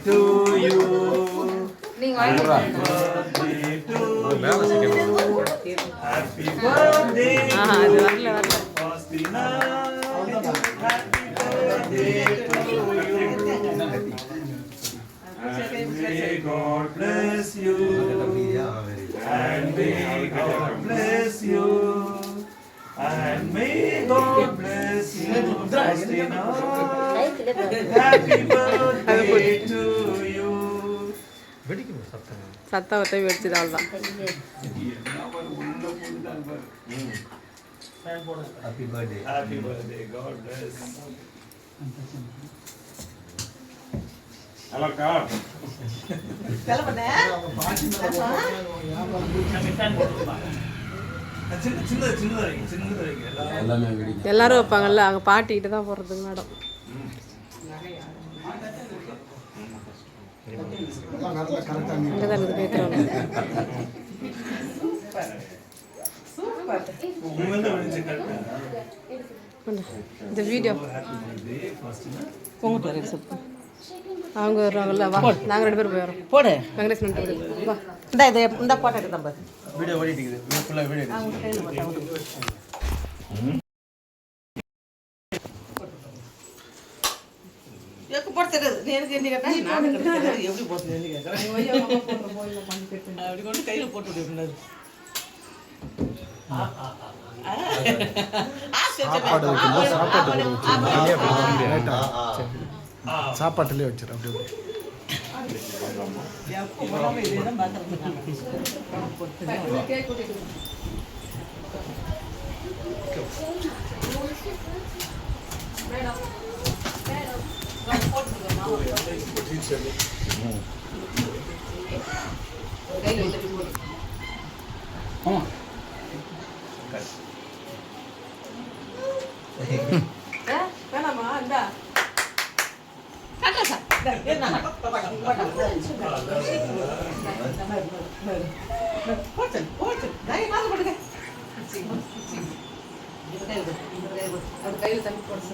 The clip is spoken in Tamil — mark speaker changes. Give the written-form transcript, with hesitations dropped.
Speaker 1: to you. Happy birthday to you. Happy birthday to Faustina. Happy birthday to you. And may God bless you. And may God bless you. And may God bless you, Faustina. Happy birthday to you.
Speaker 2: சத்தவத்தை வெடிச்சதால் தான்.
Speaker 1: Happy birthday. Happy birthday. God bless. Hello, car.
Speaker 2: எல்லாரும் வைப்பாங்கல்ல, அங்கே பாட்டிக்கிட்ட தான் போடுறதுக்கு மேடம். அங்கே தான் இருக்குது கேட்குறவங்க. இந்த வீடியோ உங்க பேர் அவங்க வருவாங்கல்ல, வா நாங்கள் 2 பேரும் போய் வரோம். போடு வெங்கடேஷ் வா இந்த போட்டோ எடுத்து நம்ம
Speaker 1: வீடியோ ஓடிட்டு ஃபுல்லாக வீடியோ
Speaker 3: போடுறது எனக்கு என்ன கேட்டா நான் எப்படி போடுறது அப்படி கொண்டு கையில் போட்டு விடுறது.
Speaker 4: சாப்பாட்டுலேயே வச்சிரு அப்படி
Speaker 2: வேணாமா இந்தா கையில் தண்ணி போட்டு